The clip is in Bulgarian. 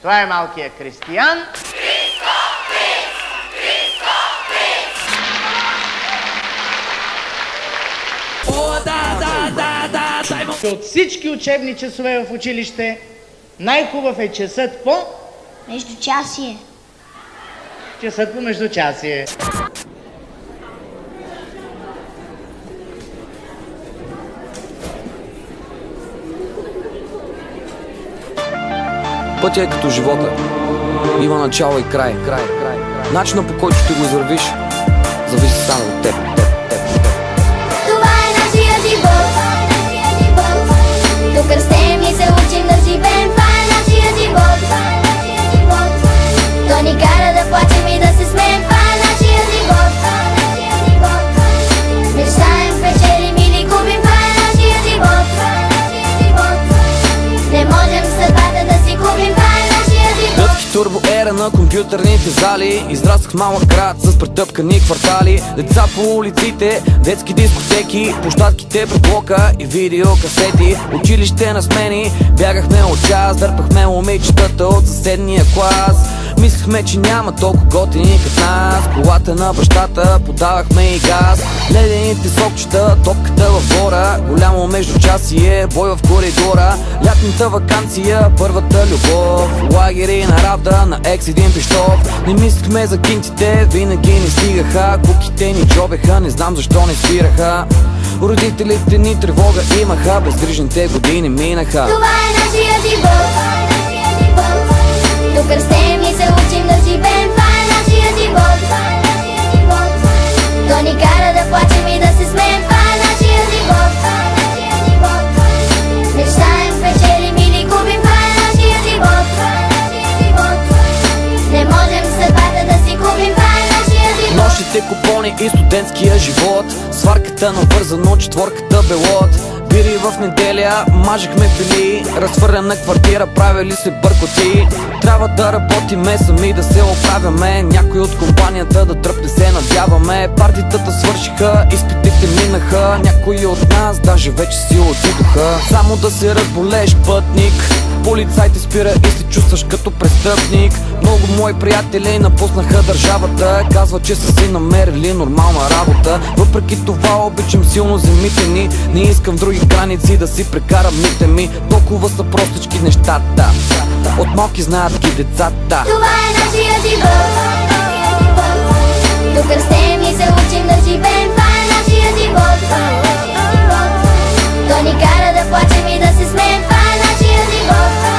Това е малкият Кристиян. От всички учебни часове в училище най-хубав е часът по... Междучасие. Часът по междучасие. Пътя е като живота. Има начало и край. Начинът, по който ще го извървиш, зависи само от теб. Това е нашия живот. Тук растем и се учим да живеем. Това е нашия живот. То ни кара да плачем и да се смеем. Това е нашия живот. Мечтаем, печелим или губим. Това е нашия живот. Не можем съдбата да си купим. Това е нашия живот. Дъвки турбоера на компютърните зали. Израснах в малък град с претъпкани квартали. Деца по улиците, детски дискотеки, площадките пред блока и видеокасети. Училище на смени, бягахме от час, дърпахме момичетата от съседния клас. Мислехме, че няма толкова готини като нас. Колата на бащата подавахме и газ. Ледените сокчета, топката във двора, голямо междучасие, бой в коридора. Лятната ваканция, първата любов, лагери на Равда, на Екс-1 Пищов. Не мислехме за кинтите, винаги не стигаха. Куките ни джобеха, не знам защо не спираха. Родителите ни тревога имаха, безгрижните години минаха. Това е нашия живот. Тук растем и се учим да живеем. Това е нашия живот. То ни кара да плачем и да се смеем. Това е нашия живот. Мечтаем, печелим или губим. Това е нашия живот. Не можем съдбата да си купим. Това е нашия живот. Нощите купони и студентския живот, сварката навързано, четворката белот. Бири в неделя, мажехме фили, разхвърляна квартира, правили се бъркоти. Трябва да работиме сами, да се оправяме, някой от компанията да тръпне, се надяваме. Партитата свършиха, изпитите минаха, някои от нас даже вече си отидоха. Само да се разболееш пътник, полицай те спира и се чувстваш като престъпник. Много мои приятели напуснаха държавата, казват, че са си намерили нормална работа. Въпреки това обичам силно земите ни, не искам в други граници да си прекарам дните ми. Толкова са простички нещата, от малки знаят ги децата. Това е нашия живот. Тук растем и се учим да живеем. Това е нашия живот. То ни кара да плачем и да се смеем. Това е нашия живот.